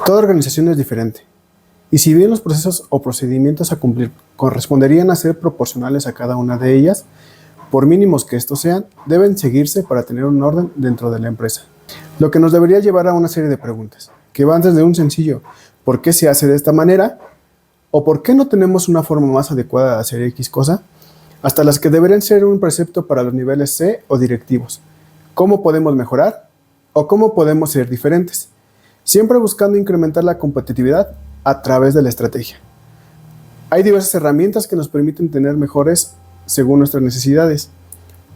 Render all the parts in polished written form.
Toda organización es diferente, y si bien los procesos o procedimientos a cumplir corresponderían a ser proporcionales a cada una de ellas, por mínimos que estos sean, deben seguirse para tener un orden dentro de la empresa. Lo que nos debería llevar a una serie de preguntas, que van desde un sencillo ¿por qué se hace de esta manera? ¿O por qué no tenemos una forma más adecuada de hacer X cosa? Hasta las que deberían ser un precepto para los niveles C o directivos. ¿Cómo podemos mejorar? ¿O cómo podemos ser diferentes? Siempre buscando incrementar la competitividad a través de la estrategia. Hay diversas herramientas que nos permiten tener mejores según nuestras necesidades.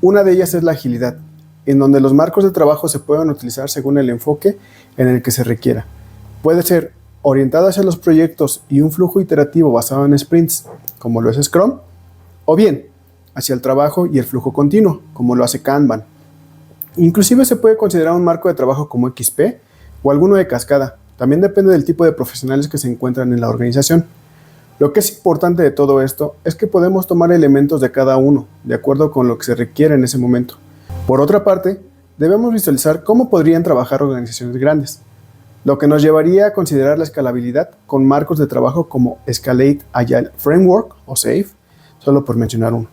Una de ellas es la agilidad, en donde los marcos de trabajo se pueden utilizar según el enfoque en el que se requiera. Puede ser orientado hacia los proyectos y un flujo iterativo basado en sprints, como lo es Scrum, o bien hacia el trabajo y el flujo continuo, como lo hace Kanban. Inclusive se puede considerar un marco de trabajo como XP o alguno de cascada. También depende del tipo de profesionales que se encuentran en la organización. Lo que es importante de todo esto es que podemos tomar elementos de cada uno, de acuerdo con lo que se requiere en ese momento. Por otra parte, debemos visualizar cómo podrían trabajar organizaciones grandes, lo que nos llevaría a considerar la escalabilidad con marcos de trabajo como Scalate Agile Framework o SAFe, solo por mencionar uno.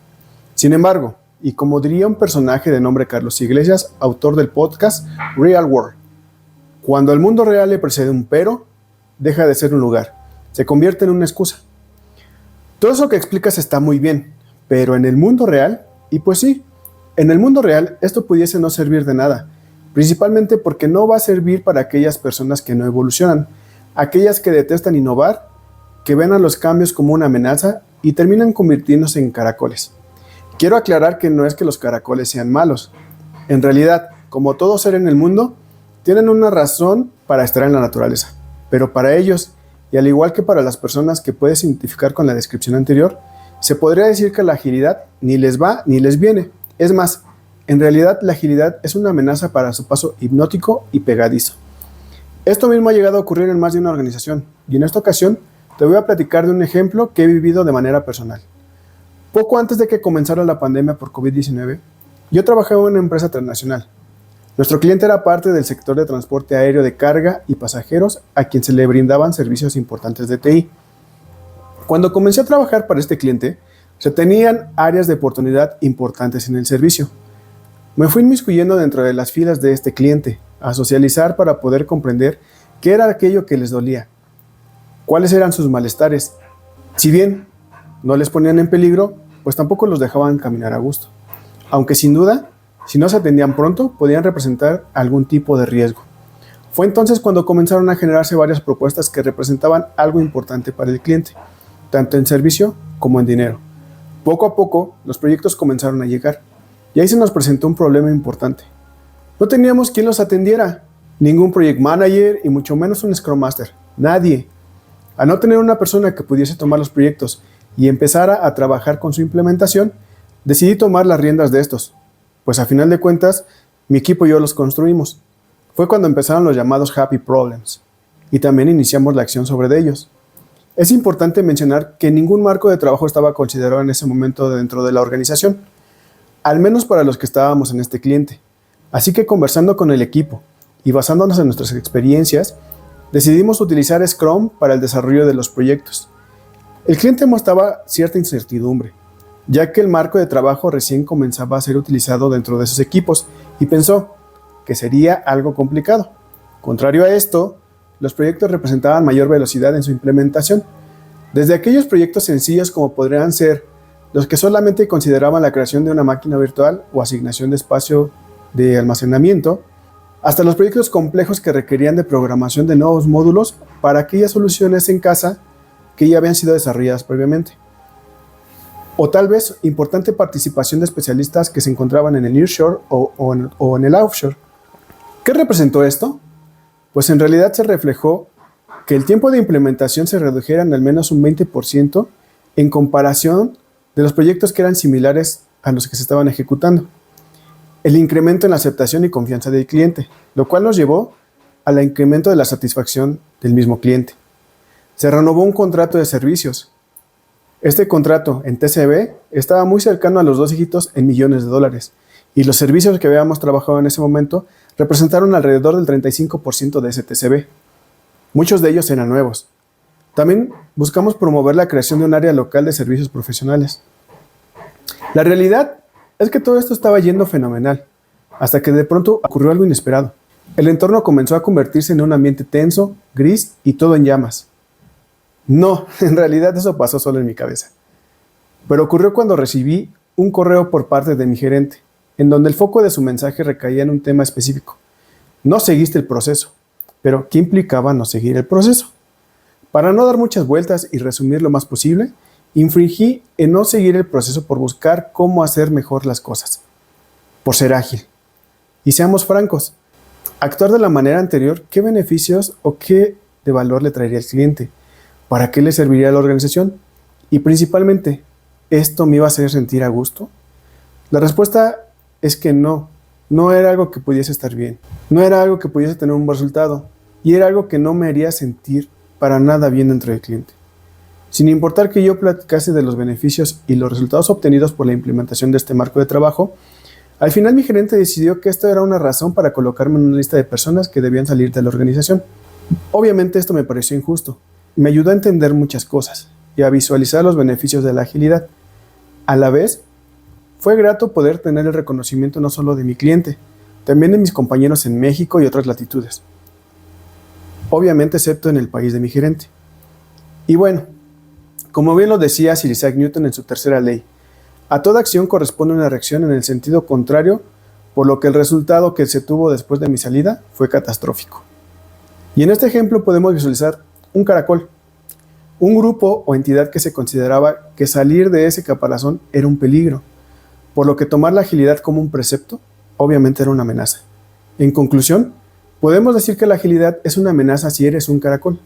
Sin embargo, y como diría un personaje de nombre Carlos Iglesias, autor del podcast Real World, cuando el mundo real le precede un pero, deja de ser un lugar, se convierte en una excusa. Todo eso que explicas está muy bien, pero en el mundo real, y pues sí, en el mundo real esto pudiese no servir de nada, principalmente porque no va a servir para aquellas personas que no evolucionan, aquellas que detestan innovar, que ven a los cambios como una amenaza y terminan convirtiéndose en caracoles. Quiero aclarar que no es que los caracoles sean malos. En realidad, como todo ser en el mundo, tienen una razón para estar en la naturaleza, pero para ellos, y al igual que para las personas que puedes identificar con la descripción anterior, se podría decir que la agilidad ni les va ni les viene. Es más, en realidad la agilidad es una amenaza para su paso hipnótico y pegadizo. Esto mismo ha llegado a ocurrir en más de una organización, y en esta ocasión te voy a platicar de un ejemplo que he vivido de manera personal. Poco antes de que comenzara la pandemia por COVID-19, yo trabajaba en una empresa transnacional. Nuestro cliente era parte del sector de transporte aéreo de carga y pasajeros a quien se le brindaban servicios importantes de TI. Cuando comencé a trabajar para este cliente, se tenían áreas de oportunidad importantes en el servicio. Me fui inmiscuyendo dentro de las filas de este cliente, a socializar para poder comprender qué era aquello que les dolía, cuáles eran sus malestares. Si bien no les ponían en peligro, pues tampoco los dejaban caminar a gusto. Aunque sin duda, si no se atendían pronto, podían representar algún tipo de riesgo. Fue entonces cuando comenzaron a generarse varias propuestas que representaban algo importante para el cliente, tanto en servicio como en dinero. Poco a poco, los proyectos comenzaron a llegar, y ahí se nos presentó un problema importante. No teníamos quien los atendiera, ningún project manager y mucho menos un Scrum Master, nadie. Al no tener una persona que pudiese tomar los proyectos y empezara a trabajar con su implementación, decidí tomar las riendas de estos, pues a final de cuentas, mi equipo y yo los construimos. Fue cuando empezaron los llamados Happy Problems, y también iniciamos la acción sobre ellos. Es importante mencionar que ningún marco de trabajo estaba considerado en ese momento dentro de la organización, al menos para los que estábamos en este cliente. Así que conversando con el equipo y basándonos en nuestras experiencias, decidimos utilizar Scrum para el desarrollo de los proyectos. El cliente mostraba cierta incertidumbre, ya que el marco de trabajo recién comenzaba a ser utilizado dentro de sus equipos y pensó que sería algo complicado. Contrario a esto, los proyectos representaban mayor velocidad en su implementación. Desde aquellos proyectos sencillos como podrían ser los que solamente consideraban la creación de una máquina virtual o asignación de espacio de almacenamiento, hasta los proyectos complejos que requerían de programación de nuevos módulos para aquellas soluciones en casa que ya habían sido desarrolladas previamente. O tal vez importante participación de especialistas que se encontraban en el nearshore o en el offshore. ¿Qué representó esto? Pues en realidad se reflejó que el tiempo de implementación se redujera en al menos un 20% en comparación de los proyectos que eran similares a los que se estaban ejecutando. El incremento en la aceptación y confianza del cliente, lo cual nos llevó al incremento de la satisfacción del mismo cliente. Se renovó un contrato de servicios. Este contrato en TCV estaba muy cercano a los 2 dígitos en millones de dólares, y los servicios que habíamos trabajado en ese momento representaron alrededor del 35% de ese TCV. Muchos de ellos eran nuevos. También buscamos promover la creación de un área local de servicios profesionales. La realidad es que todo esto estaba yendo fenomenal, hasta que de pronto ocurrió algo inesperado. El entorno comenzó a convertirse en un ambiente tenso, gris y todo en llamas. No, en realidad eso pasó solo en mi cabeza. Pero ocurrió cuando recibí un correo por parte de mi gerente, en donde el foco de su mensaje recaía en un tema específico. No seguiste el proceso, pero ¿qué implicaba no seguir el proceso? Para no dar muchas vueltas y resumir lo más posible, infringí en no seguir el proceso por buscar cómo hacer mejor las cosas, por ser ágil. Y seamos francos, actuar de la manera anterior, ¿qué beneficios o qué de valor le traería al cliente? ¿Para qué le serviría a la organización? Y principalmente, ¿esto me iba a hacer sentir a gusto? La respuesta es que no era algo que pudiese estar bien, no era algo que pudiese tener un buen resultado y era algo que no me haría sentir para nada bien dentro del cliente. Sin importar que yo platicase de los beneficios y los resultados obtenidos por la implementación de este marco de trabajo, al final mi gerente decidió que esto era una razón para colocarme en una lista de personas que debían salir de la organización. Obviamente esto me pareció injusto. Me ayudó a entender muchas cosas y a visualizar los beneficios de la agilidad. A la vez, fue grato poder tener el reconocimiento no solo de mi cliente, también de mis compañeros en México y otras latitudes. Obviamente excepto en el país de mi gerente. Y bueno, como bien lo decía Sir Isaac Newton en su tercera ley, a toda acción corresponde una reacción en el sentido contrario, por lo que el resultado que se tuvo después de mi salida fue catastrófico. Y en este ejemplo podemos visualizar un caracol, un grupo o entidad que se consideraba que salir de ese caparazón era un peligro, por lo que tomar la agilidad como un precepto obviamente era una amenaza. En conclusión, podemos decir que la agilidad es una amenaza si eres un caracol.